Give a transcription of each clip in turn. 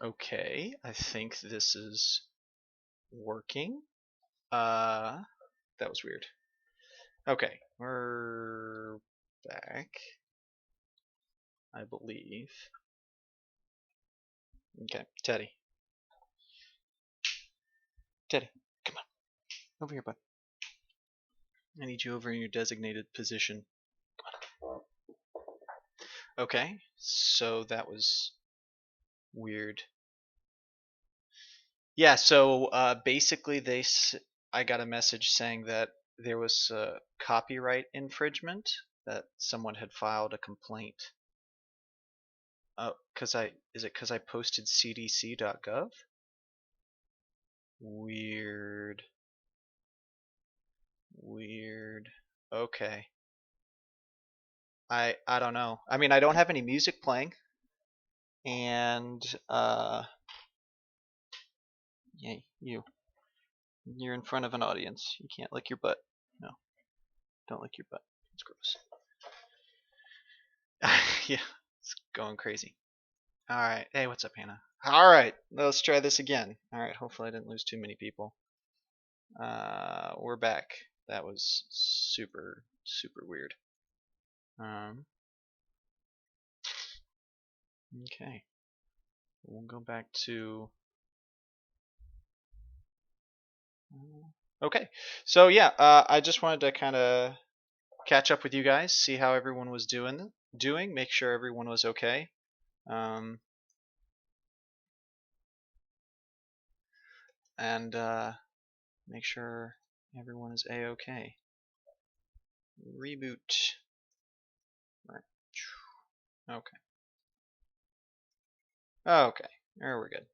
Okay, I think this is working. That was weird. Okay, we're back, I believe. Okay, Teddy. Teddy, come on. Over here, bud. I need you over in your designated position. Okay, so that was weird. Yeah, so basically I got a message saying that there was a copyright infringement, that someone had filed a complaint. Is it because I posted cdc.gov? Weird. Weird. Okay. I don't know. I mean, I don't have any music playing, and yeah, you're in front of an audience. You can't lick your butt. No, don't lick your butt. It's gross. Yeah, it's going crazy. All right. Hey, what's up, Hannah? All right, let's try this again. All right. Hopefully, I didn't lose too many people. We're back. That was super super weird. Um, okay. We'll go back to. Okay. So yeah, I just wanted to kind of catch up with you guys, see how everyone was doing, make sure everyone was okay. Um, and make sure everyone is a-okay. Reboot. Right. Okay. Okay. There we're good.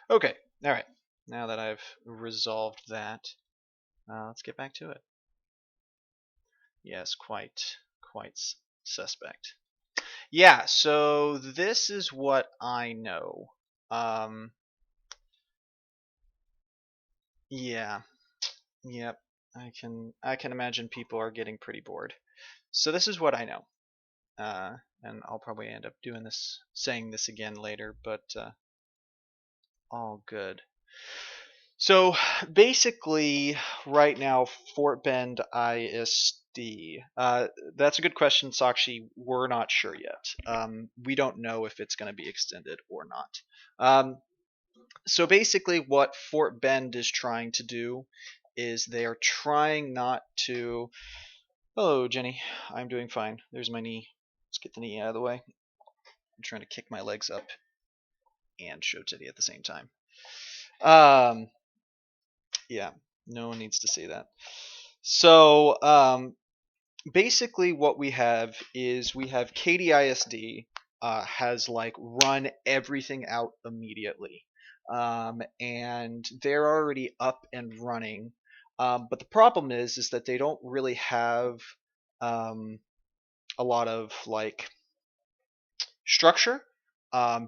Okay. All right. Now that I've resolved that, let's get back to it. Yes, quite suspect. Yeah. So this is what I know. Um, yeah. Yep. I can imagine people are getting pretty bored. So this is what I know. And I'll probably end up saying this again later, but all good. So basically, right now, Fort Bend ISD. That's a good question, Sakshi. We're not sure yet. We don't know if it's going to be extended or not. So basically, what Fort Bend is trying to do is they are trying not to. Hello, Jenny. I'm doing fine. There's my knee. Let's get the knee out of the way. I'm trying to kick my legs up and show Teddy at the same time. Um, yeah, no one needs to see that. So, basically, what we have is we have KDISD has like run everything out immediately, and they're already up and running. But the problem is that they don't really have um, a lot of like structure.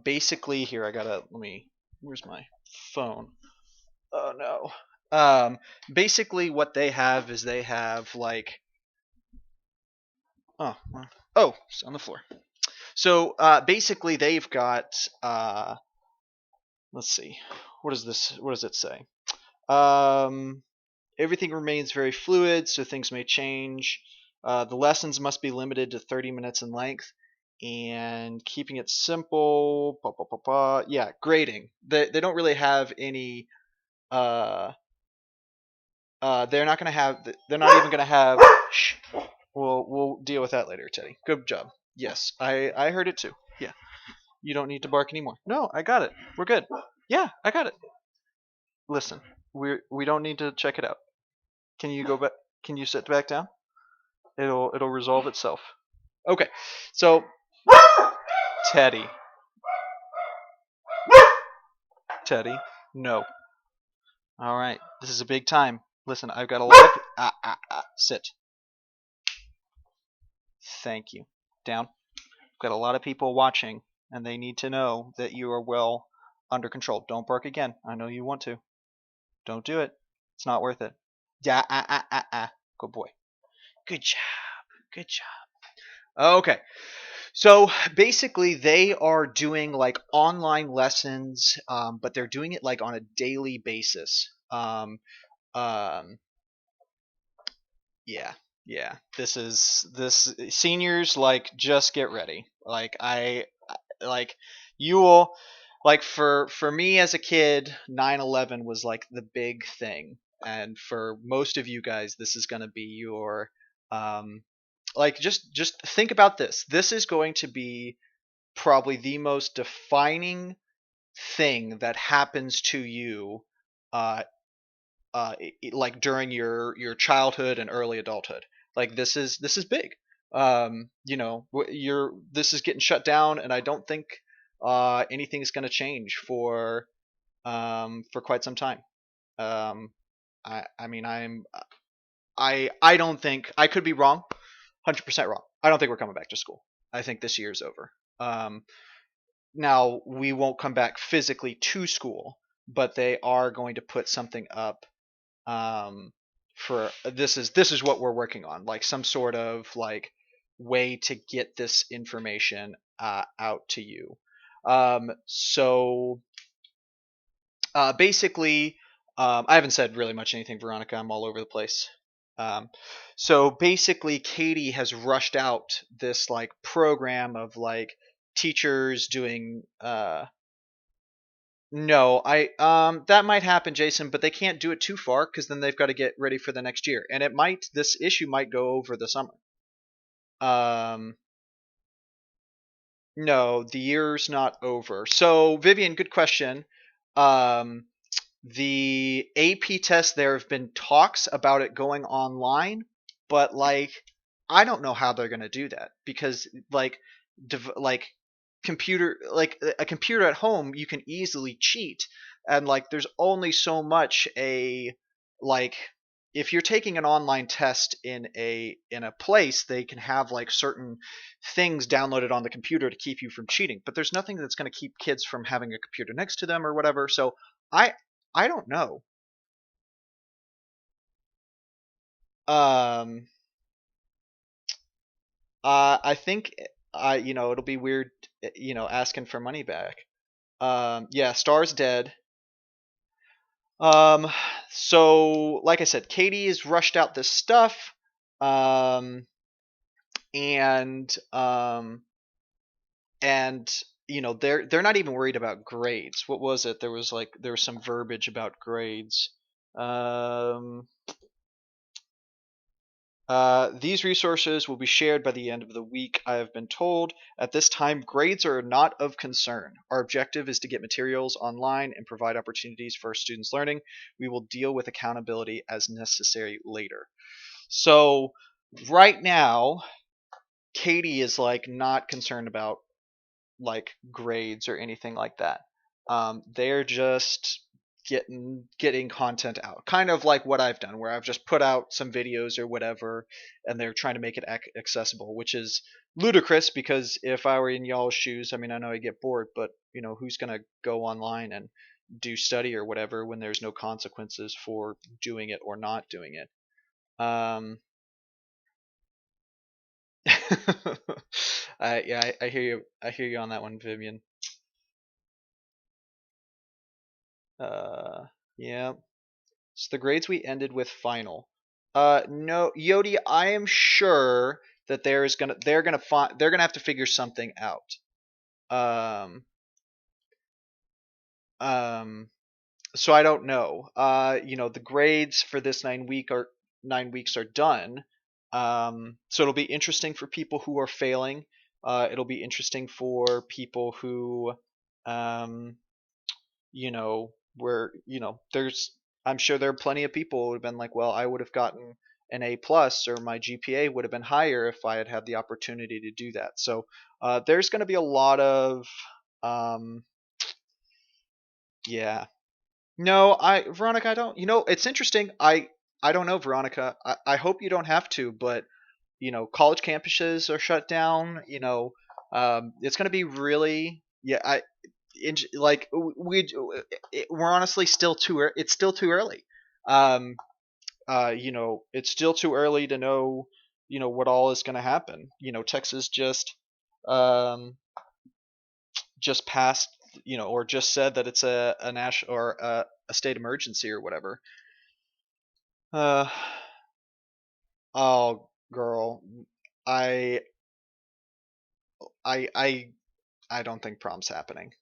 Basically, here I gotta let me. Where's my phone? Oh no. Basically, what they have is they have like oh oh it's on the floor. So basically, they've got let's see, what is this? What does it say? Um, Everything remains very fluid, so things may change. The lessons must be limited to 30 minutes in length, and keeping it simple. Yeah, grading. They don't really have any. Uh, they're not gonna have. They're not even gonna have. Shh. We'll deal with that later, Teddy. Good job. Yes, I heard it too. Yeah, you don't need to bark anymore. No, I got it. We're good. Yeah, I got it. Listen, we don't need to check it out. Can you go back? Can you sit back down? It'll resolve itself. Okay, so Teddy, Teddy, no. All right, this is a big time. Listen, I've got a lot of sit. Thank you. Down. I've got a lot of people watching, and they need to know that you are well under control. Don't bark again. I know you want to. Don't do it. It's not worth it. Yeah, Good boy. Good job. Good job. Okay. So basically, they are doing like online lessons, but they're doing it like on a daily basis. Um, yeah, yeah. This seniors, like, just get ready. Like like you will, like, for me as a kid, 9/11 was like the big thing, and for most of you guys, this is going to be your like, just think about this. This is going to be probably the most defining thing that happens to you, uh, like during your childhood and early adulthood. Like, this is big. You know, you're this is getting shut down, and I don't think anything's going to change for quite some time. Um, I mean, I don't think, I could be wrong, 100% wrong. I don't think we're coming back to school. I think this year's over. Now, we won't come back physically to school, but they are going to put something up, um, for this is what we're working on, like some sort of like way to get this information out to you. So basically, I haven't said really much anything, Veronica. I'm all over the place. Um, so basically, Katie has rushed out this like program of like teachers doing. No, I that might happen, Jason, but they can't do it too far because then they've got to get ready for the next year, and this issue might go over the summer. Um, no, the year's not over. So, Vivian, good question. Um, the AP test, there have been talks about it going online, but like, I don't know how they're going to do that because like like a computer at home, you can easily cheat, and like there's only so much a like if you're taking an online test in a place, they can have like certain things downloaded on the computer to keep you from cheating, but there's nothing that's going to keep kids from having a computer next to them or whatever. So I I don't know. Um, I think it'll be weird, asking for money back. Yeah, Star's dead. Um, so like I said, Katie has rushed out this stuff, um, and and they're not even worried about grades. What was it? There was some verbiage about grades. Um, these resources will be shared by the end of the week, I have been told. At this time, grades are not of concern. Our objective is to get materials online and provide opportunities for students' learning. We will deal with accountability as necessary later. So, right now, Katie is like not concerned about like grades or anything like that. They're just getting content out, kind of like what I've done, where I've just put out some videos or whatever, and they're trying to make it accessible, which is ludicrous because if I were in y'all's shoes, I mean, I know I get bored, but who's gonna go online and do study or whatever when there's no consequences for doing it or not doing it? Um, I hear you. I hear you on that one, Vivian. Uh, yeah. So the grades we ended with final. No, Yodi, I am sure that they're gonna have to figure something out. Um, um, so I don't know. The grades for this 9 weeks are done. So it'll be interesting for people who are failing. It'll be interesting for people who, um, where there's I'm sure there are plenty of people who would have been like, well, I would have gotten an A plus, or my GPA would have been higher if I had had the opportunity to do that. So there's going to be a lot of um, yeah. No, Veronica, I don't. It's interesting. I don't know, Veronica. I hope you don't have to, but college campuses are shut down. It's going to be really, yeah. Like we're honestly still it's still too early. Um, it's still too early to know what all is going to happen. Texas just just passed, or just said that it's a national or a state emergency or whatever. Uh, oh, girl, I I I I don't think prom's happening.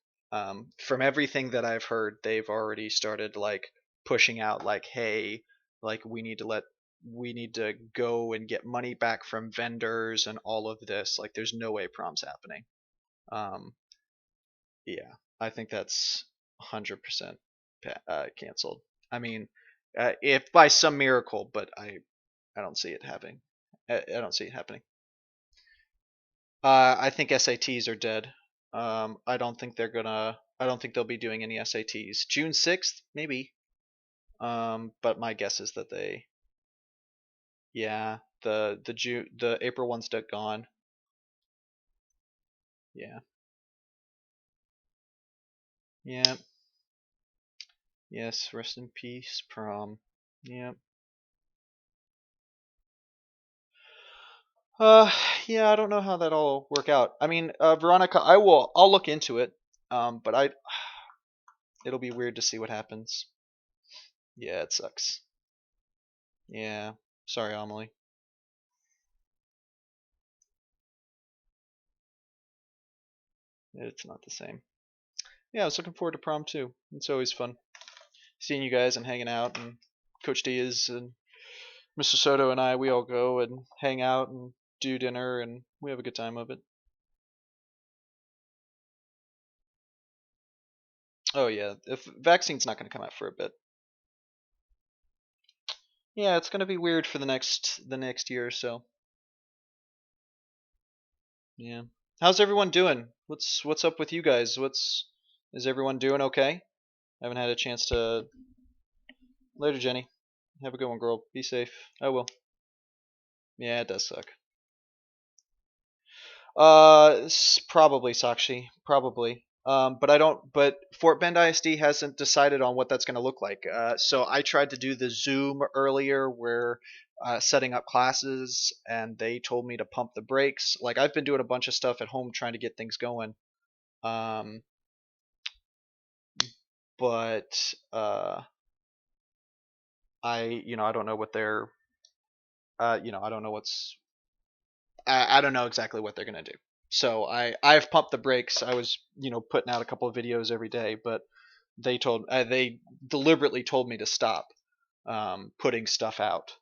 From everything that I've heard, they've already started like pushing out like, hey, like we need to go and get money back from vendors and all of this. Like, there's no way prom's happening. Um, yeah, I think that's 100% canceled. I mean, if by some miracle, but I don't see it happening. I don't see it happening. I think SATs are dead. I don't think they're gonna. I don't think they'll be doing any SATs. June 6th, maybe. But my guess is that they. Yeah, the April one's dead gone. Yeah. Yeah. Yes. Rest in peace, prom. Yeah. Uh, yeah. I don't know how that'll work out. I mean, Veronica, I will. I'll look into it. But it'll be weird to see what happens. Yeah, it sucks. Yeah. Sorry, Amelie. It's not the same. Yeah, I was looking forward to prom too. It's always fun seeing you guys and hanging out. And Coach Diaz and Mr. Soto and we all go and hang out and do dinner, and we have a good time of it. Oh yeah, if vaccine's not going to come out for a bit. Yeah, it's going to be weird for the next year or so. Yeah. How's everyone doing? What's up with you guys? What's Is everyone doing okay? I haven't had a chance to. Later, Jenny. Have a good one, girl. Be safe. I will. Yeah, it does suck. Probably Sakshi, probably. But I don't. But Fort Bend ISD hasn't decided on what that's going to look like. So I tried to do the Zoom earlier, where setting up classes, and they told me to pump the brakes. Like, I've been doing a bunch of stuff at home trying to get things going. Um, but I don't know what they're. I don't know I don't know exactly what they're gonna do. So I've pumped the brakes. I was putting out a couple of videos every day, but they deliberately told me to stop putting stuff out.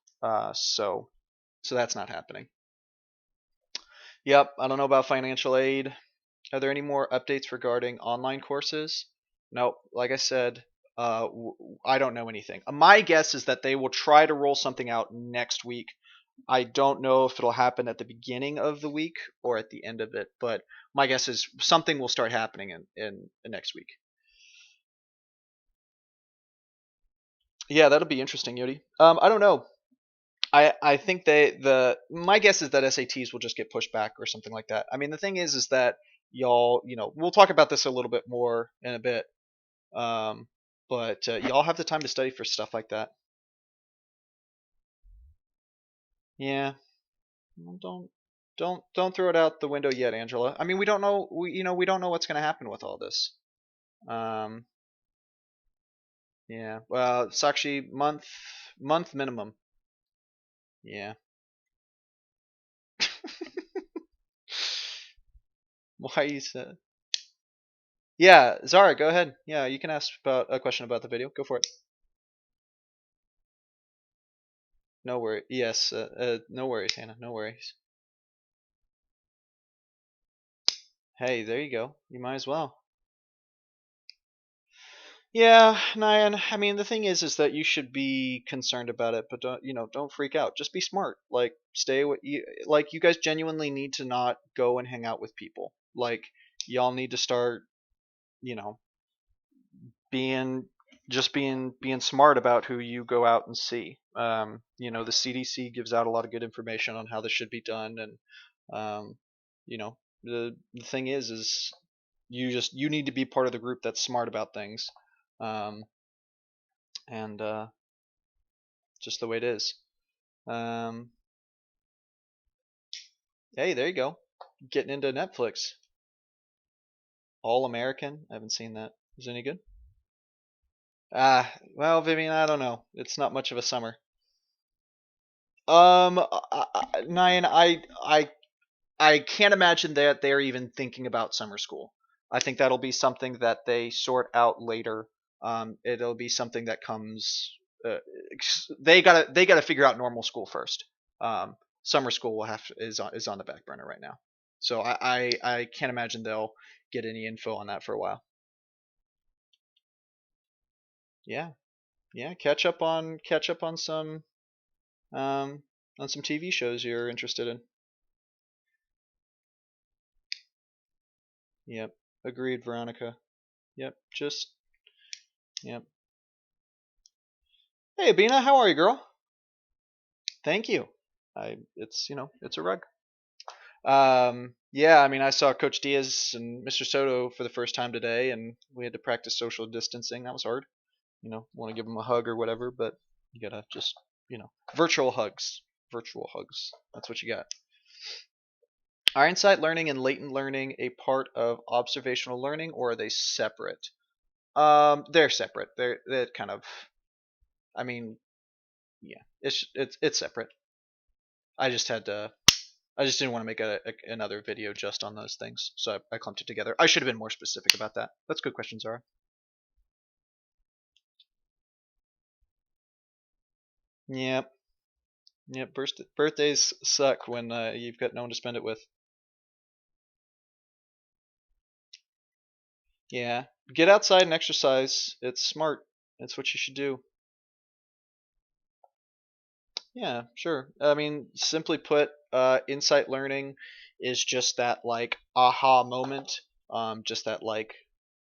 So that's not happening. Yep, I don't know about financial aid. Are there any more updates regarding online courses? Nope. Like I said, I don't know anything. My guess is that they will try to roll something out next week. I don't know if it'll happen at the beginning of the week or at the end of it, but my guess is something will start happening in the next week. Yeah, that'll be interesting, Yodi. I don't know. I think my guess is that SATs will just get pushed back or something like that. I mean, the thing is that y'all, we'll talk about this a little bit more in a bit. Um, but y'all have the time to study for stuff like that. Yeah, well, don't throw it out the window yet, Angela. I mean, we don't know. We don't know what's going to happen with all this. Um, yeah. Well, Sakshi, month minimum. Yeah. Why you said? Yeah, Zara, go ahead. Yeah, you can ask about a question about the video. Go for it. No worry. Yes. No worries, Hannah. No worries. Hey, there you go. You might as well. Yeah, Nyan. I mean, the thing is that you should be concerned about it, but don't freak out. Just be smart. Like, stay what you like. You guys genuinely need to not go and hang out with people. Like, y'all need to start, you know, being being smart about who you go out and see. The CDC gives out a lot of good information on how this should be done, and um, the thing is you need to be part of the group that's smart about things. Um, and just the way it is. Um, hey, there you go. getting into Netflix. All American. I haven't seen that. Is it any good? Well, Vivian, I don't know. It's not much of a summer. Nyan, I can't imagine that they're even thinking about summer school. I think that'll be something that they sort out later. It'll be something that comes. Uh, they gotta figure out normal school first. Summer school will is on the back burner right now. So I can't imagine they'll get any info on that for a while. Yeah, yeah. Um, on some TV shows you're interested in. Yep, agreed, Veronica. Yep, just yep. Hey, Bina, how are you, girl? Thank you. It's it's a rug. Yeah, I mean, I saw Coach Diaz and Mr. Soto for the first time today, and we had to practice social distancing. That was hard. Want to give them a hug or whatever, but you gotta just, virtual hugs. Virtual hugs. That's what you got. Are insight learning and latent learning a part of observational learning, or are they separate? They're separate. They're kind of. I mean, yeah, it's separate. I just had to. I just didn't want to make another video just on those things, so I clumped it together. I should have been more specific about that. That's good question, Zara. Yep, yep. Birthdays suck when you've got no one to spend it with. Yeah, get outside and exercise. It's smart. It's what you should do. Yeah, sure. I mean, simply put, insight learning is just that like aha moment. Just that like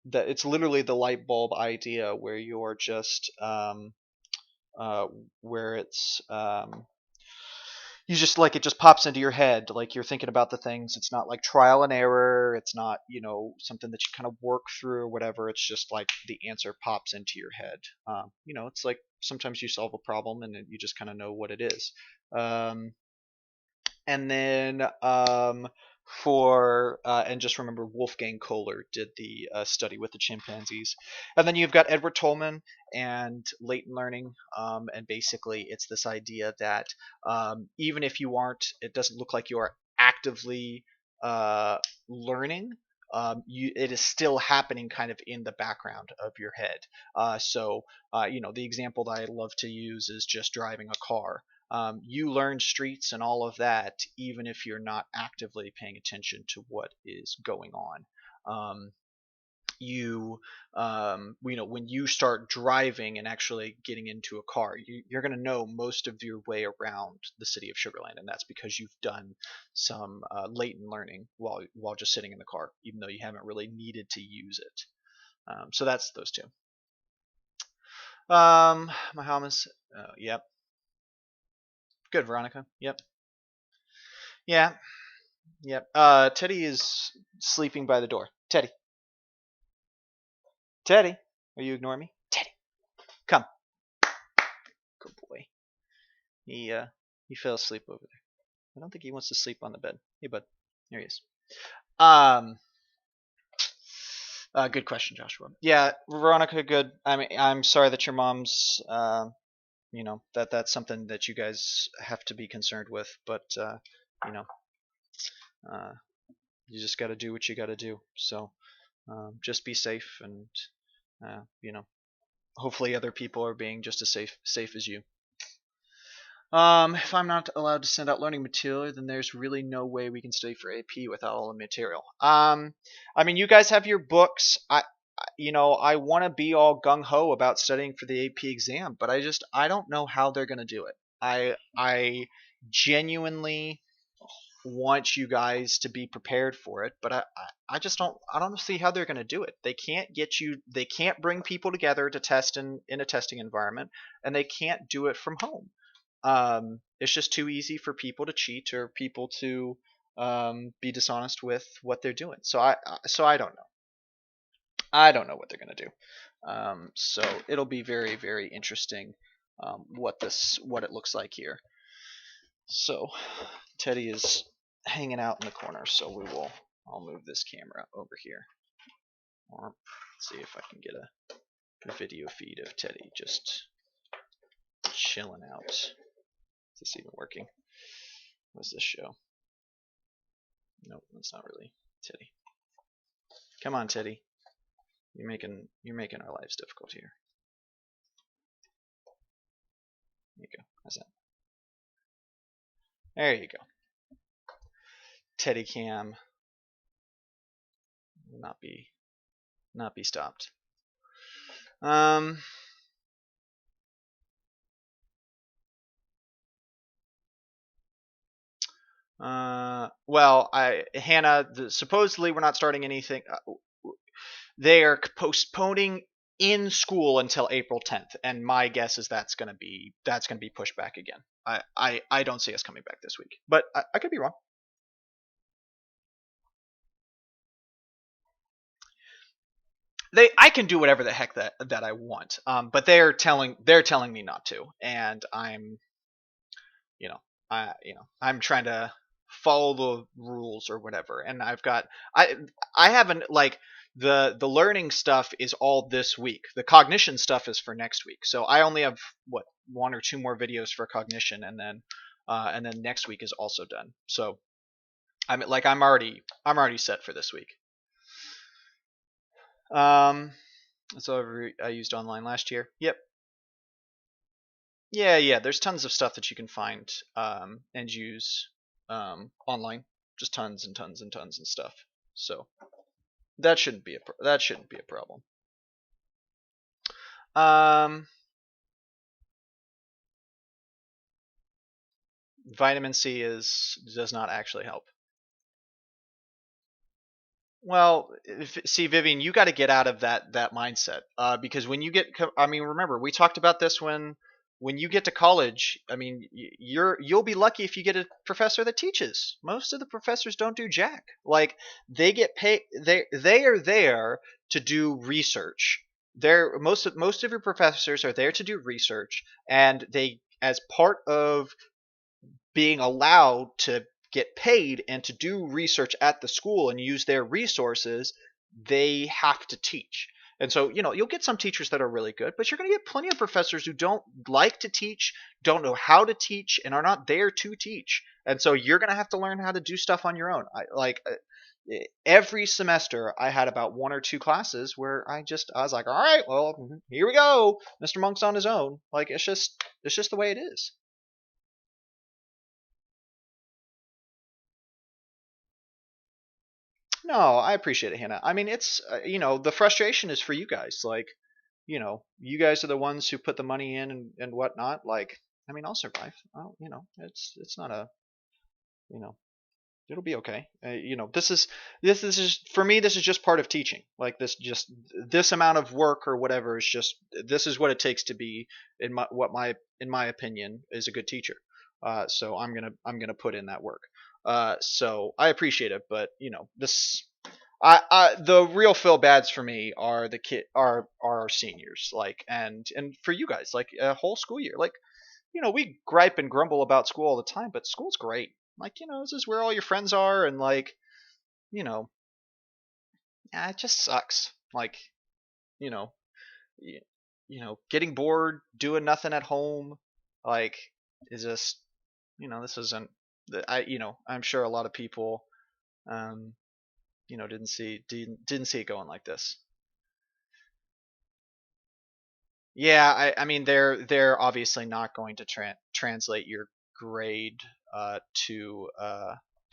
that. It's literally the light bulb idea where you're just uh, where it's you just like it just pops into your head like you're thinking about the things. It's not like trial and error. It's not something that you kind of work through or whatever. It's just like the answer pops into your head. It's like sometimes you solve a problem and then you just kind of know what it is. um, and then for and just remember Wolfgang Kohler did the study with the chimpanzees, and then you've got Edward Tolman and latent learning, and basically it's this idea that even if you aren't, it doesn't look like you are actively learning. It is still happening kind of in the background of your head. The example that I love to use is just driving a car. You learn streets and all of that even if you're not actively paying attention to what is going on. Um, when you start driving and actually getting into a car, you're going to know most of your way around the city of Sugarland, and that's because you've done some latent learning while just sitting in the car, even though you haven't really needed to use it. So that's those two. Mahamas. Yep. Good, Veronica. Yep. Yeah. Yep. Teddy is sleeping by the door. Teddy. Teddy. Are you ignoring me? Teddy. Come. Good boy. He fell asleep over there. I don't think he wants to sleep on the bed. Hey, bud. Here he is. Um. Good question, Joshua. Yeah, Veronica. Good. I mean, I'm sorry that your mom's. That's something that you guys have to be concerned with, but you know, uh, you just got to do what you got to do. So just be safe, and uh, you know, hopefully other people are being just as safe as you. If I'm not allowed to send out learning material, then there's really no way we can study for AP without all the material. I mean, you guys have your books. I want to be all gung ho about studying for the AP exam, but I don't know how they're gonna do it. I genuinely want you guys to be prepared for it, but I just don't see how they're gonna do it. They can't bring people together to test in a testing environment, and they can't do it from home. It's just too easy for people to cheat or people to be dishonest with what they're doing. So I don't know. I don't know what they're gonna do. So it'll be very very interesting what it looks like here. So Teddy is hanging out in the corner, so I'll move this camera over here. Or see if I can get a video feed of Teddy just chilling out. Is this even working? What does this show? Nope, that's not really Teddy. Come on, Teddy. You're making our lives difficult here. There you go. How's that? There you go. Teddy cam will not be stopped. Well, Hannah, supposedly we're not starting anything. They are postponing in school until April 10th, and my guess is that's gonna be pushed back again. I don't see us coming back this week, but I could be wrong. I can do whatever the heck that I want, but they're telling me not to, and I'm I'm trying to follow the rules or whatever, and I haven't like the learning stuff is all this week. The cognition stuff is for next week, so I only have what, 1 or 2 more videos for cognition, and then next week is also done. So I'm already set for this week. So I used online last year. Yep. Yeah. There's tons of stuff that you can find and use online. Just tons and tons and tons and stuff. So that shouldn't be a problem. Vitamin C does not actually help. Well, see, Vivian, you got to get out of that mindset because when you get, I mean, remember we talked about this when you get to college. I mean, you'll be lucky if you get a professor that teaches. Most of the professors don't do jack. Like they get paid. They are there to do research. Most of your professors are there to do research, and they, as part of being allowed to get paid and to do research at the school and use their resources, they have to teach. And so, you'll get some teachers that are really good, but you're going to get plenty of professors who don't like to teach, don't know how to teach, and are not there to teach. And so you're going to have to learn how to do stuff on your own. Every semester I had about 1 or 2 classes where I was like, all right, well, here we go. Mr. Monk's on his own. Like, it's just the way it is. No, I appreciate it, Hannah. I mean, it's the frustration is for you guys. Like, you guys are the ones who put the money in and whatnot. Like, I mean, I'll survive. It's not a, you know, it'll be okay. This is just, for me. This is just part of teaching. Like this amount of work or whatever is just, this is what it takes to be in my opinion is a good teacher. So I'm gonna put in that work. So I appreciate it, but this the real feel bads for me are are our seniors, like, and for you guys, like a whole school year. Like, we gripe and grumble about school all the time, but school's great. Like, this is where all your friends are, and like, you know, yeah, it just sucks. Like, you know, y- getting bored, doing nothing at home, like, is just, this isn't. I'm sure a lot of people, um, didn't see it going like this. Yeah, I mean they're obviously not going to translate your grade to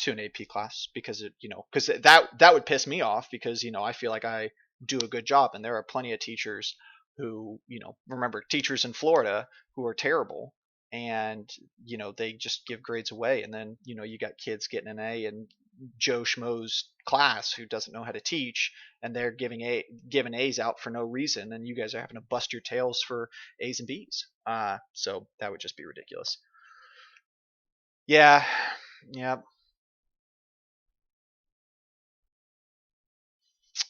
to an AP class, because that would piss me off, because I feel like I do a good job, and there are plenty of teachers who, remember, teachers in Florida who are terrible, and they just give grades away, and then you got kids getting an A in Joe Schmo's class who doesn't know how to teach, and they're giving A's out for no reason, and you guys are having to bust your tails for A's and B's. So that would just be ridiculous. Yeah, yeah,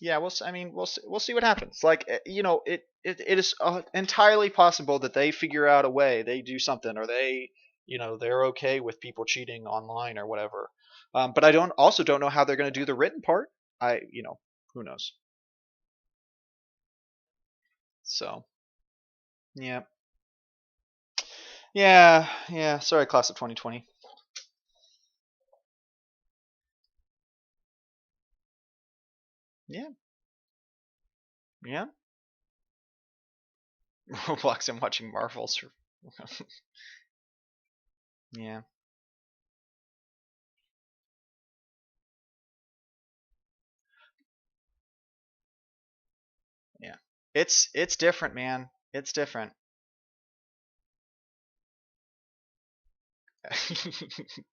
yeah. I mean, we'll see what happens. Like, it is entirely possible that they figure out a way, they do something, or they they're okay with people cheating online or whatever. But I don't know how they're going to do the written part. Who knows? So yeah, yeah. Sorry, class of 2020. Yeah, yeah. Roblox and watching Marvels. Yeah, yeah. It's different, man. It's different.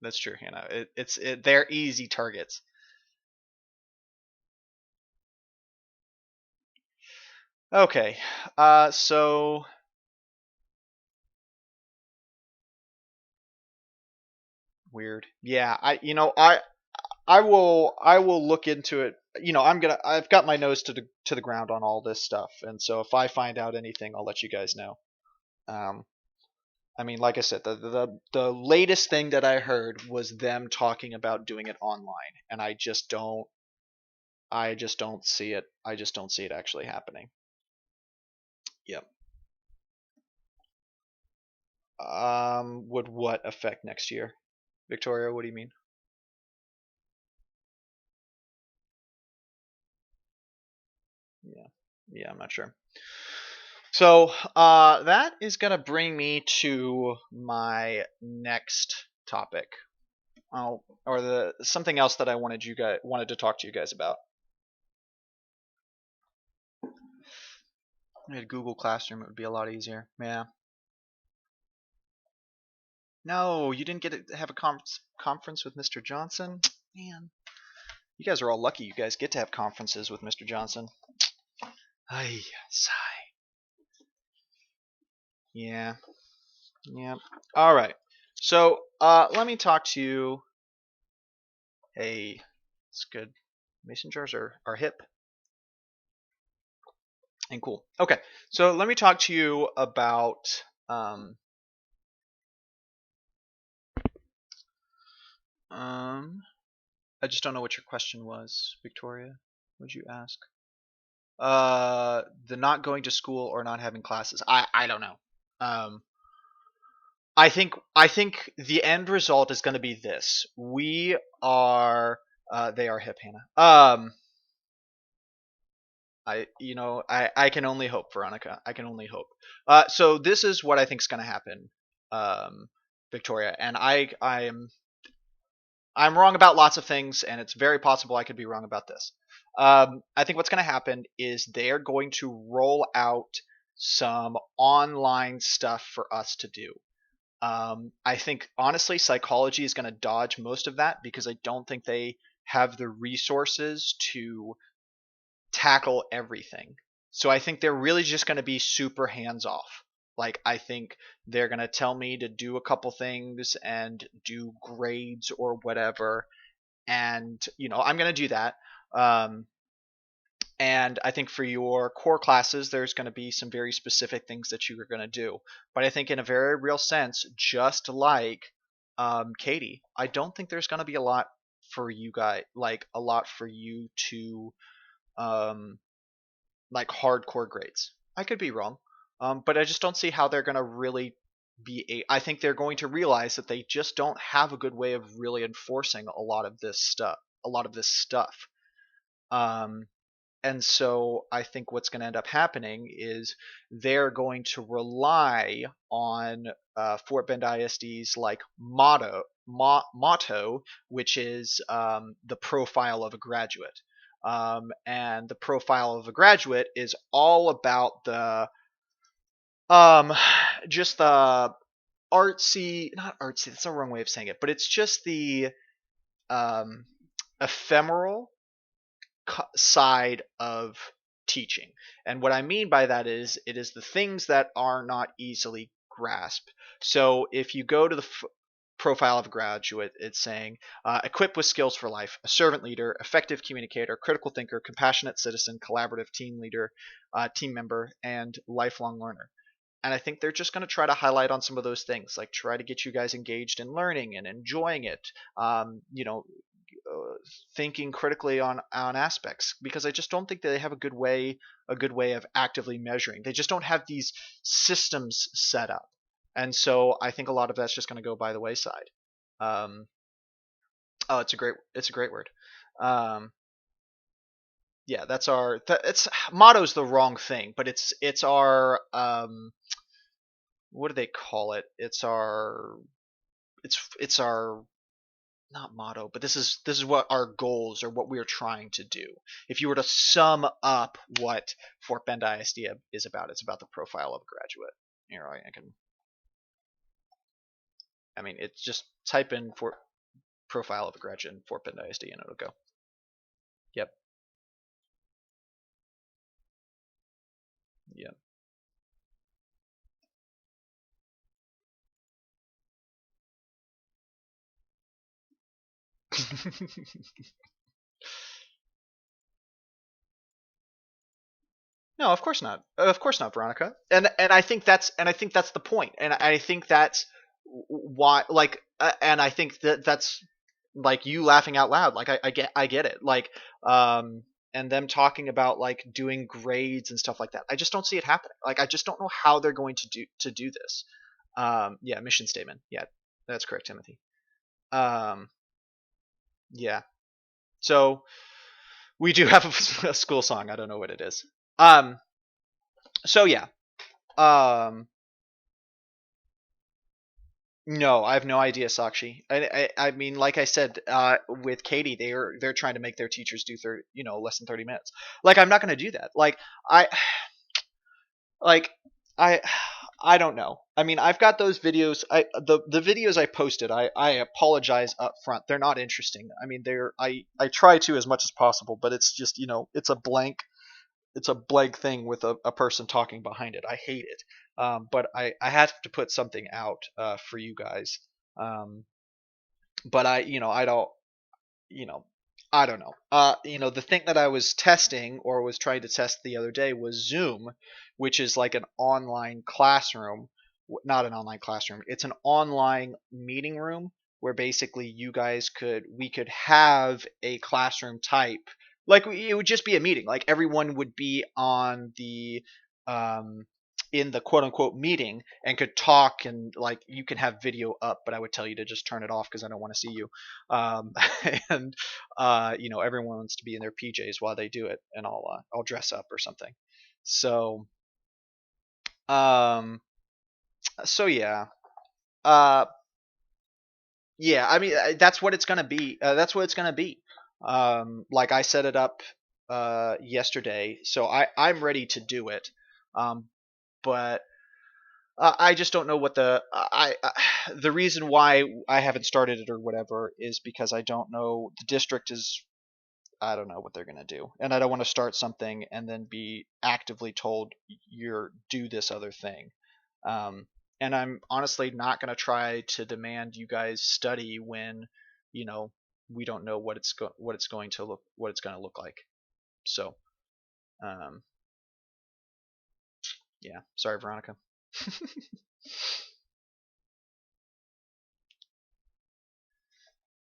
That's true, Hannah. They're easy targets. Okay, so weird. Yeah, I will look into it. I've got my nose to the ground on all this stuff, and so if I find out anything, I'll let you guys know. Um, I mean, like I said, the latest thing that I heard was them talking about doing it online, and I just don't see it. I just don't see it actually happening. Yep. Would what affect next year? Victoria, what do you mean? Yeah. Yeah, I'm not sure. So that is gonna bring me to my next topic. Or the something else that I wanted to talk to you guys about. I had Google Classroom, it would be a lot easier. Yeah. No, you didn't get to have a conference with Mr. Johnson? Man, you guys are all lucky you guys get to have conferences with Mr. Johnson. Ay, sigh. Yeah. Yeah. All right. So, let me talk to you. Hey, it's good. Mason jars are hip and cool. Okay, so let me talk to you about. Um, I just don't know what your question was, Victoria. Would you ask? The not going to school or not having classes. I don't know. Um, I think the end result is going to be this. We are. They are hip, Hannah. I can only hope, Veronica. I can only hope. So this is what I think is going to happen, um, Victoria, and I'm wrong about lots of things, and it's very possible I could be wrong about this. I think what's going to happen is they're going to roll out some online stuff for us to do. I think honestly, psychology is going to dodge most of that because I don't think they have the resources to tackle everything. So I think they're really just going to be super hands off. Like, I think they're going to tell me to do a couple things and do grades or whatever. And, I'm going to do that. Um, and I think for your core classes, there's going to be some very specific things that you are going to do. But I think, in a very real sense, just like Katie, I don't think there's going to be a lot for you guys, like a lot for you to um, like hardcore grades. I could be wrong, but I just don't see how they're going to really I think they're going to realize that they just don't have a good way of really enforcing a lot of this stuff. A lot of this stuff. Um, and so I think what's going to end up happening is they're going to rely on Fort Bend ISD's like motto, which is the profile of a graduate. And the profile of a graduate is all about the um, just the artsy, not artsy. That's the wrong way of saying it, but it's just the um, ephemeral side of teaching. And what I mean by that is it is the things that are not easily grasped. So if you go to the profile of a graduate, it's saying equipped with skills for life, a servant leader, effective communicator, critical thinker, compassionate citizen, collaborative team leader, team member, and lifelong learner. I think they're just going to try to highlight on some of those things, like try to get you guys engaged in learning and enjoying it. You know, thinking critically on aspects, because I just don't think that they have a good way of actively measuring. They just don't have these systems set up, and so I think a lot of that's just going to go by the wayside. Um, oh, it's a great word. Um, yeah, that's our it's motto's the wrong thing, but it's our what do they call it? It's our not motto, but this is what our goals or what we're trying to do. If you were to sum up what Fort Bend ISD is about, it's about the profile of a graduate. Here, I mean, it's just type in Fort profile of a graduate in Fort Bend ISD and it'll go. Yep. Yep. No, of course not. Of course not, Veronica. And I think that's the point. And I think that's why, like, and I think that that's like you laughing out loud. Like I get it. Like, and them talking about like doing grades and stuff like that. I just don't see it happening. Like, I just don't know how they're going to do this. Yeah, mission statement. Yeah, that's correct, Timothy. Um, yeah. So we do have a school song. I don't know what it is. Um, so yeah. Um, no, I have no idea, Sakshi. I mean, like I said, with Katie, they're trying to make their teachers do 30, less than 30 minutes. Like, I'm not going to do that. I, like, I, I don't know. I mean, I've got those videos. The videos I posted. I apologize up front. They're not interesting. I mean, I try to as much as possible, but it's just it's a blank thing with a person talking behind it. I hate it. But I have to put something out for you guys. Um, but I don't, you know, I don't know. The thing that I was testing or was trying to test the other day was Zoom, which is like an online classroom. Not an online classroom. It's an online meeting room where basically we could have a classroom type, like it would just be a meeting. Like everyone would be on the um in the quote unquote meeting and could talk, and like you can have video up, but I would tell you to just turn it off because I don't want to see you. um, and everyone wants to be in their PJs while they do it, and I'll dress up or something. So um, so yeah, uh, yeah. I mean, that's what it's gonna be. That's what it's gonna be. Like I set it up yesterday, so I'm ready to do it. But I just don't know what the reason why I haven't started it or whatever is because I don't know. The district is, I don't know what they're gonna do, and I don't want to start something and then be actively told you're do this other thing. Um, and I'm honestly not gonna try to demand you guys study when you know we don't know what it's going to look like. So um, yeah, sorry, Veronica.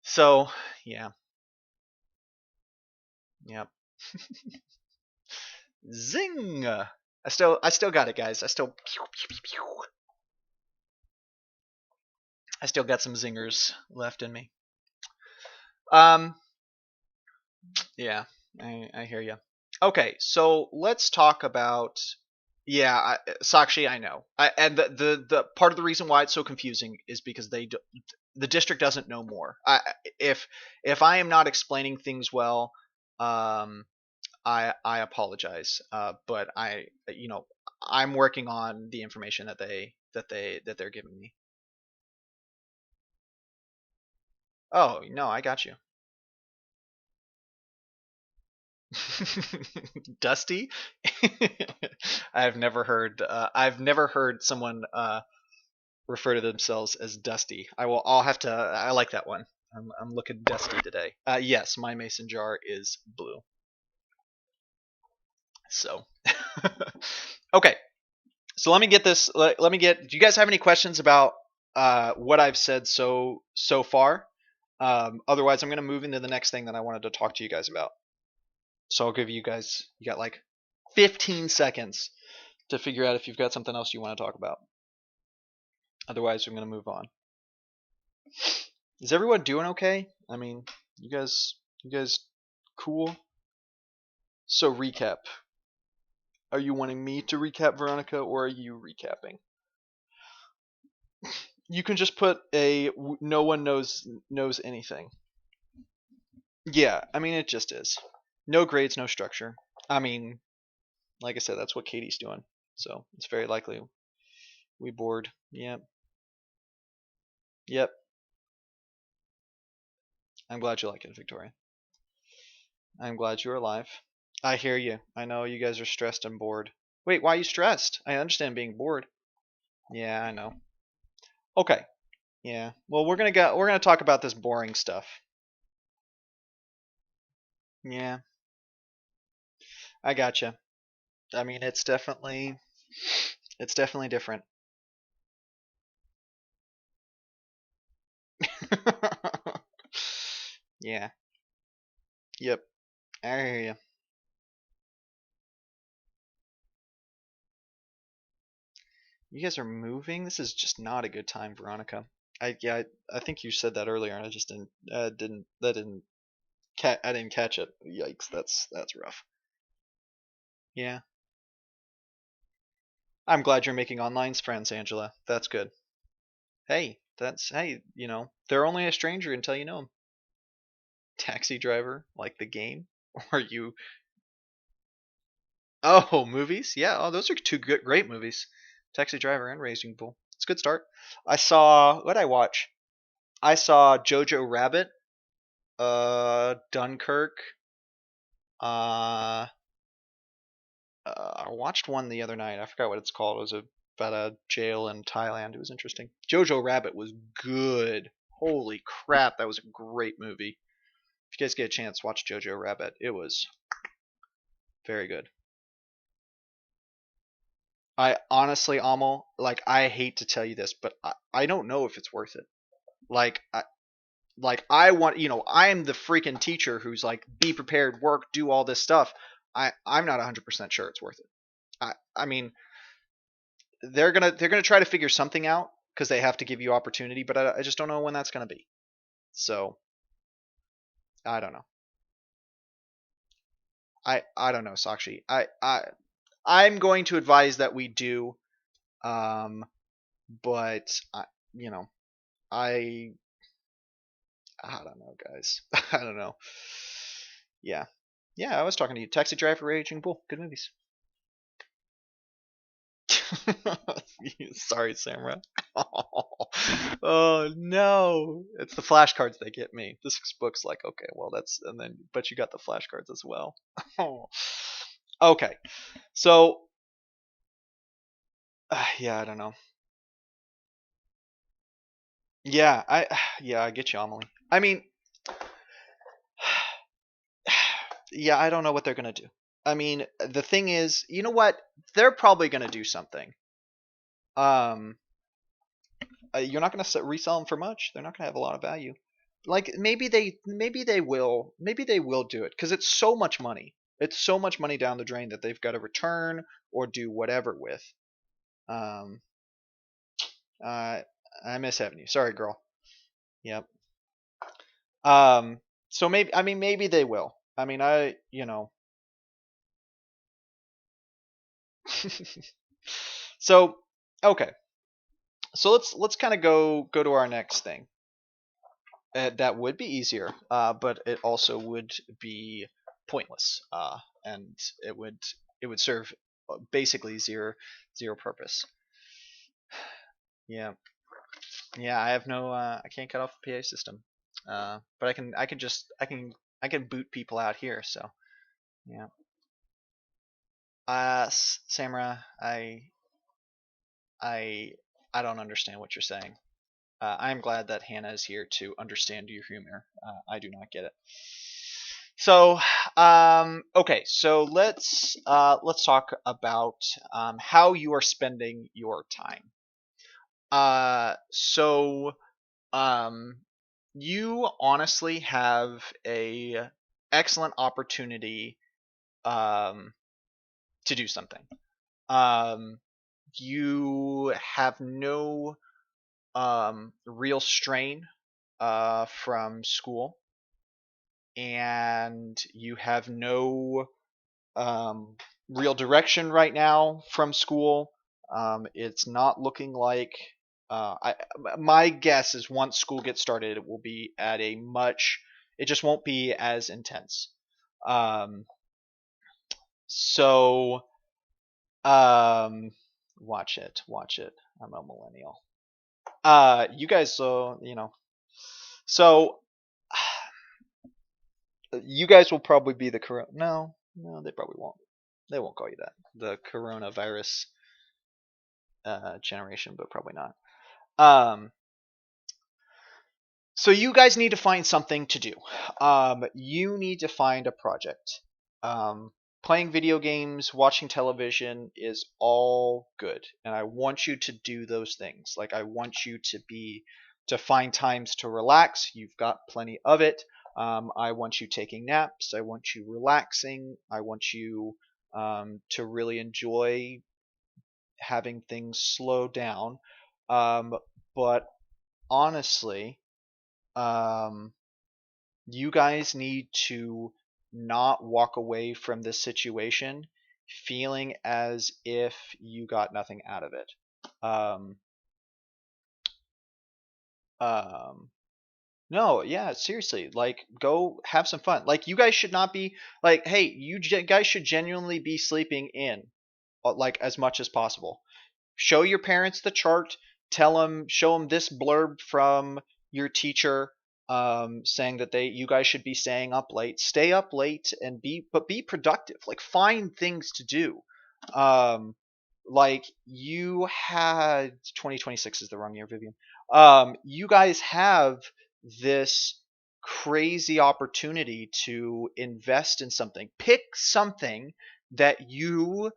So yeah, yep. Zing! I still got it, guys. I still got some zingers left in me. Um, yeah, I hear you. Okay, so let's talk about. Yeah, Sakshi, I know. And the part of the reason why it's so confusing is because the district doesn't know more. If if I am not explaining things well, um, I apologize. But I'm working on the information that they're giving me. Oh no, I got you. Dusty. I've never heard someone refer to themselves as Dusty. I'll have to. I like that one. I'm looking dusty today. Yes, my mason jar is blue. So, okay. So let me get this. Let me get. Do you guys have any questions about what I've said so far? Otherwise, I'm going to move into the next thing that I wanted to talk to you guys about. So I'll give you guys. You got like 15 seconds to figure out if you've got something else you want to talk about. Otherwise, I'm going to move on. Is everyone doing okay? I mean, you guys cool? So recap. Are you wanting me to recap, Veronica, or are you recapping? You can just put a no one knows anything. Yeah, I mean it just is. No grades, no structure. I mean, like I said, that's what Katie's doing. So it's very likely we bored. Yep. Yep. I'm glad you like it, Victoria. I'm glad you're alive. I hear you. I know you guys are stressed and bored. Wait, why are you stressed? I understand being bored. Yeah, I know. Okay. Yeah. Well, we're gonna talk about this boring stuff. Yeah, I gotcha. I mean, it's definitely different. Yeah. Yep. I hear you. You guys are moving. This is just not a good time, Veronica. I think you said that earlier, and I just I didn't catch it. Yikes, that's rough. Yeah. I'm glad you're making online friends, Angela. That's good. Hey, they're only a stranger until you know them. Taxi Driver, like the game, or you? Oh, movies? Yeah. Oh, those are two great movies. Taxi Driver and Raging Bull. It's a good start. I saw what I watch. I saw Jojo Rabbit, Dunkirk. Uh, I watched one the other night. I forgot what it's called. It was about a jail in Thailand. It was interesting. Jojo Rabbit was good. Holy crap, that was a great movie. If you guys get a chance, watch Jojo Rabbit. It was very good. I honestly, Amal, like I hate to tell you this, but I don't know if it's worth it. Like I want, I am the freaking teacher who's like, be prepared, work, do all this stuff. I'm not 100% sure it's worth it. I mean, they're gonna try to figure something out because they have to give you opportunity, but I just don't know when that's gonna be. So I don't know. I don't know, Sakshi. I'm going to advise that we do, um, but you know, I I don't know, guys. I don't know. Yeah, yeah. I was talking to you. Taxi Driver, Raging Bull, good movies. Sorry, Samra. Oh no, it's the flashcards that get me. This book's like, okay, well but you got the flashcards as well. Okay, so yeah, I don't know. Yeah, yeah, I get you, Amelie. I mean, yeah, I don't know what they're gonna do. I mean, the thing is, you know what? They're probably gonna do something. Um, you're not gonna resell them for much. They're not gonna have a lot of value. Like maybe they will do it because it's so much money. It's so much money down the drain that they've got to return or do whatever with. Um, uh, I miss having you. Sorry, girl. Yep. So maybe they will. I mean, so okay. So let's kind of go to our next thing. That would be easier, but it also would be pointless, and it would serve basically zero purpose. Yeah, yeah. I have no. I can't cut off the PA system, but I can boot people out here. So yeah. Samra, I I don't understand what you're saying. I'm glad that Hannah is here to understand your humor. I do not get it. So, okay, so let's talk about how you are spending your time. So um, you honestly have a excellent opportunity um, to do something. Um, you have no real strain from school, and you have no um, real direction right now from school. It's not looking like my guess is once school gets started, it will be at a much. It just won't be as intense. Um, so um, watch it. I'm a millennial. You guys, so you guys will probably be the corona. No, they probably won't. They won't call you that. The coronavirus generation, but probably not. Um, so you guys need to find something to do. You need to find a project. Um, Playing video games, watching television is all good, and I want you to do those things. Like I want you to find times to relax. You've got plenty of it. I want you taking naps. I want you relaxing. I want you to really enjoy having things slow down. Um, but honestly, um, you guys need to not walk away from this situation feeling as if you got nothing out of it. Um, um, no, yeah, seriously, like go have some fun. Like you guys should not be like, hey, guys should genuinely be sleeping in like as much as possible. Show your parents the chart. Show them this blurb from your teacher saying that you guys should be staying up late. Stay up late and be productive. Like find things to do. Um, like you had 2026 is the wrong year, Vivian. You guys have this crazy opportunity to invest in something. Pick something that you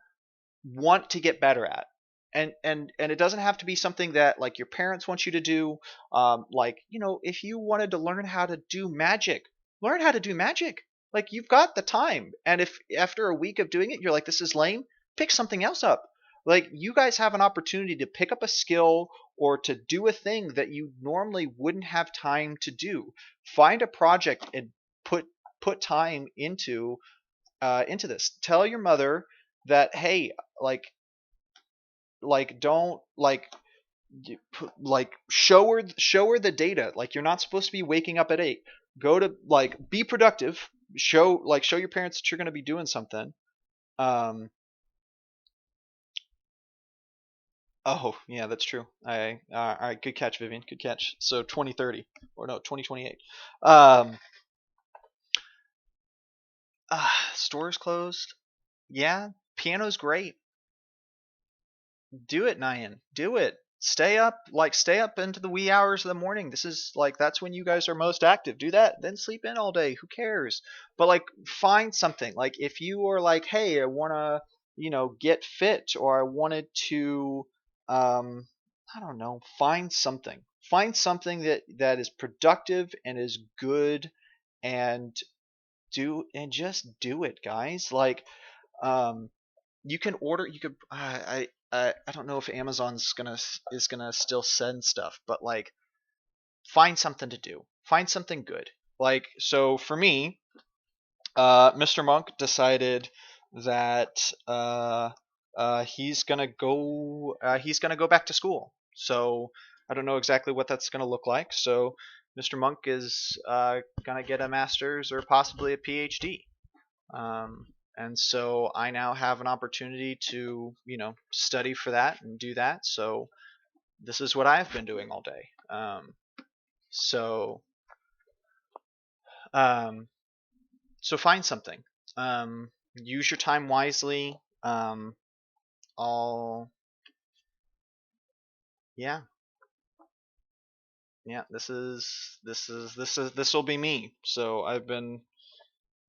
want to get better at, and it doesn't have to be something that like your parents want you to do. Like if you wanted to learn how to do magic, learn how to do magic. Like you've got the time, and if after a week of doing it you're like this is lame, pick something else up. Like you guys have an opportunity to pick up a skill or to do a thing that you normally wouldn't have time to do. Find a project and put time into this. Tell your mother that hey, like don't like show her the data. Like you're not supposed to be waking up at 8. Go to like be productive. Show your parents that you're going to be doing something. Um oh, yeah, that's true. I all right, good catch, Vivian. Good catch. So 2030 or no, 2028. Um Stores closed. Yeah, piano's great. Do it, Nyan. Do it. Stay up into the wee hours of the morning. This is like that's when you guys are most active. Do that, then sleep in all day. Who cares? But like find something. Like if you are like, hey, I wanna, get fit or I wanted to um I don't know, find something. Find something that is productive and is good and just do it, guys. Like um you can order you could I don't know if Amazon's gonna is gonna still send stuff, but like find something to do, find something good. Like so for me, Mr. Monk decided that he's gonna go back to school. So I don't know exactly what that's gonna look like. So Mr. Monk is gonna get a master's or possibly a PhD. Um, and so I now have an opportunity to, study for that and do that. So this is what I've been doing all day. So, um, so find something. Use your time wisely. All, yeah, yeah. This will be me. So I've been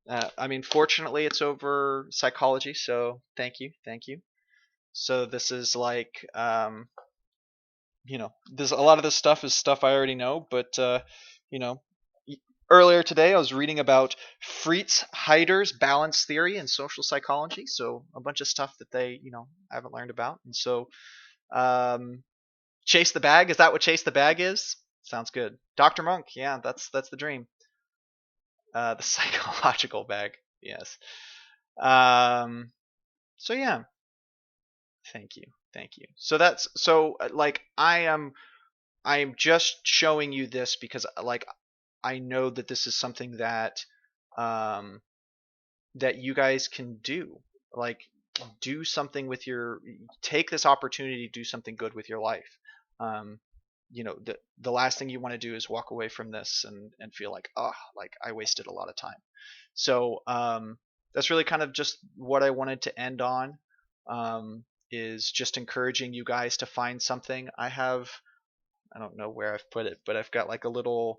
I mean, fortunately, it's over psychology, so thank you, thank you. So this is like, this a lot of this stuff is stuff I already know, but you know, earlier today I was reading about Fritz Heider's balance theory in social psychology, so a bunch of stuff that they, haven't learned about, and so um, Chase the Bag, is that what Chase the Bag is? Sounds good. Dr. Monk, yeah, that's the dream. The psychological bag, yes. Um, so yeah, thank you, thank you. So that's so like I am just showing you this because like I know that this is something um that you guys can do. Like do something with your take this opportunity to do something good with your life. Um the last thing you want to do is walk away from this and feel like, oh, like I wasted a lot of time. So that's really kind of just what I wanted to end on. Is just encouraging you guys to find something. I don't know where I've put it, but I've got like a little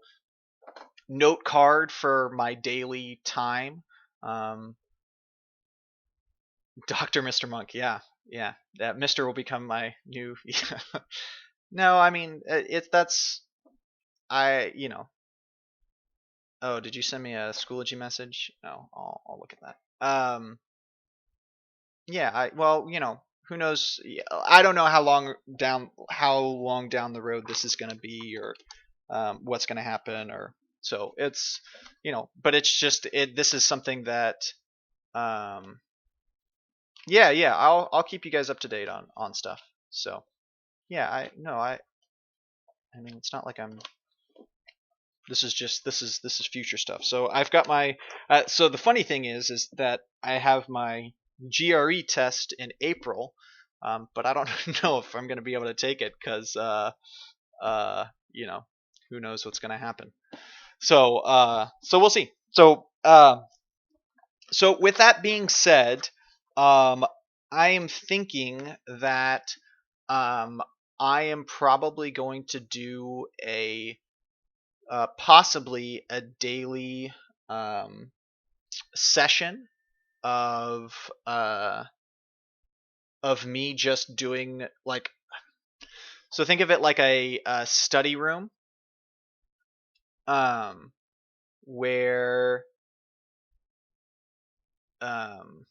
note card for my daily time. Um, Doctor Mr. Monk, yeah, yeah, that Mister will become my new. No, I mean it's that's I Oh, did you send me a Schoology message? No, I'll look at that. Yeah, well, who knows? I don't know how long down the road this is going to be, or what's going to happen, or so it's, but it's just this is something that, um, yeah, yeah, I'll keep you guys up to date on stuff. So yeah, I no, I mean, it's not like I'm. This is just this is future stuff. So I've got my. So the funny thing is that I have my GRE test in April, but I don't know if I'm going to be able to take it because uh, you know, who knows what's going to happen. So we'll see. So with that being said, um, I am thinking that um, I am probably going to do a possibly a daily um, session of uh, of me just doing like, so think of it like a study room, um, where um,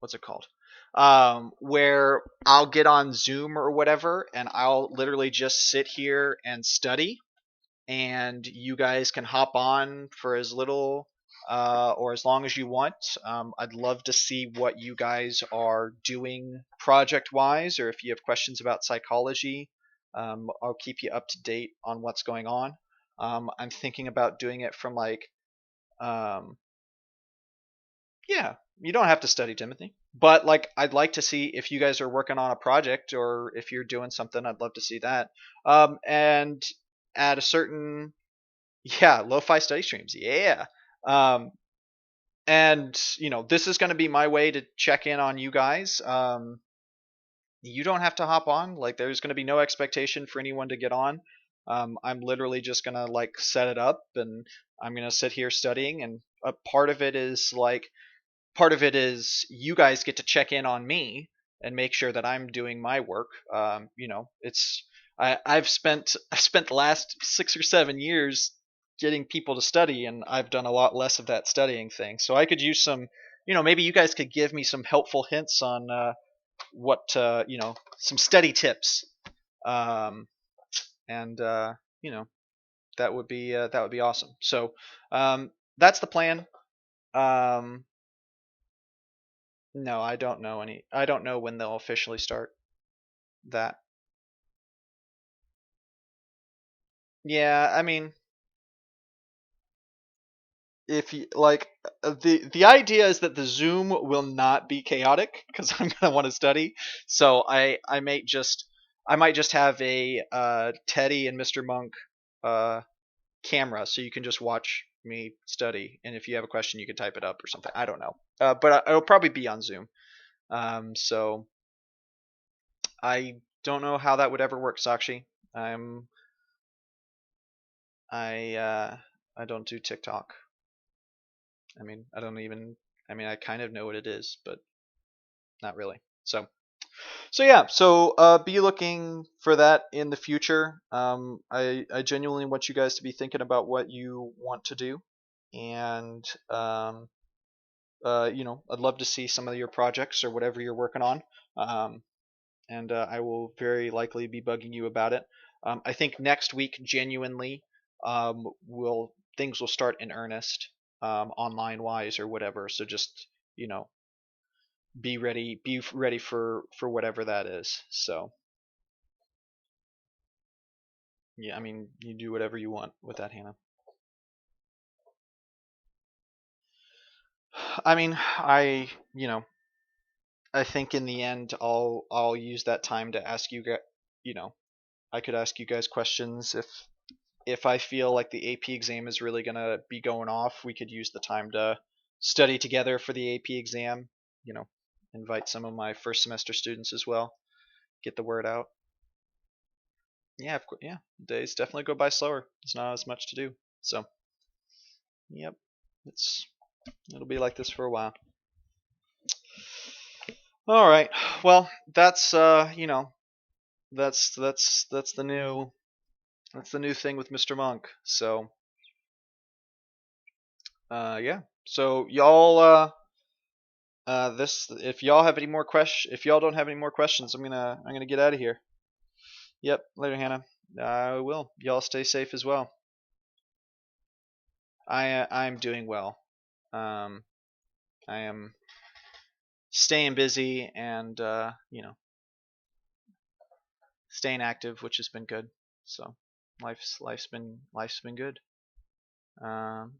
what's it called? Where I'll get on Zoom or whatever, and I'll literally just sit here and study, and you guys can hop on for as little or as long as you want. I'd love to see what you guys are doing project wise, or if you have questions about psychology. I'll keep you up to date on what's going on. I'm thinking about doing it from like, um, yeah, you don't have to study, Timothy. But like, I'd like to see if you guys are working on a project or if you're doing something. I'd love to see that. And at a certain, yeah, lo-fi study streams, yeah. Um, and this is going to be my way to check in on you guys. You don't have to hop on. Like, there's going to be no expectation for anyone to get on. I'm literally just going to like set it up, and I'm going to sit here studying. And a part of it is you guys get to check in on me and make sure that I'm doing my work. It's I've spent the last 6 or 7 years getting people to study, and I've done a lot less of that studying thing. So I could use some, maybe you guys could give me some helpful hints on what some study tips, um, and you know that would be awesome. So that's the plan. Um, No, I don't know any. I don't know when they'll officially start that. Yeah, I mean, if you like, the idea is that the Zoom will not be chaotic because I'm gonna want to study. So I might just have a Teddy and Mr. Monk uh camera, so you can just watch me study, and if you have a question, you can type it up or something. I don't know, but it'll probably be on Zoom. So I don't know how that would ever work, Sakshi. I'm I uh, I don't do TikTok. I mean, I don't even. I mean, I kind of know what it is, but not really. So yeah, so be looking for that in the future. I genuinely want you guys to be thinking about what you want to do, and I'd love to see some of your projects or whatever you're working on. Um, and I will very likely be bugging you about it. I think next week, genuinely, will things will start in earnest, online wise or whatever. So just you know, be ready for whatever that is. So yeah, I mean, you do whatever you want with that, Hannah. I mean, I think in the end, I'll use that time to ask you guys. You know, I could ask you guys questions if I feel like the AP exam is really gonna be going off. We could use the time to study together for the AP exam. You know, invite some of my first semester students as well. Get the word out. Yeah, of course. Yeah, days definitely go by slower. There's not as much to do. So, yep, it's it'll be like this for a while. All right. Well, that's that's the new thing with Mr. Monk. So, yeah. So y'all this if y'all have any more if y'all don't have any more questions, I'm gonna get out of here. Yep. Later, Hannah. I will. Y'all stay safe as well. I'm doing well. Um, I am staying busy and staying active, which has been good. So life's been good. Um,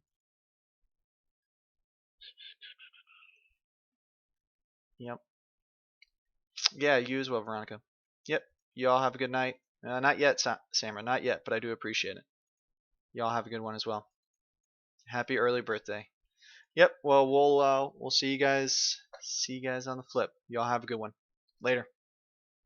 yep. Yeah, you as well, Veronica. Yep. You all have a good night. Not yet, Samra. Not yet, but I do appreciate it. Y'all have a good one as well. Happy early birthday. Yep. Well, we'll see you guys on the flip. Y'all have a good one. Later.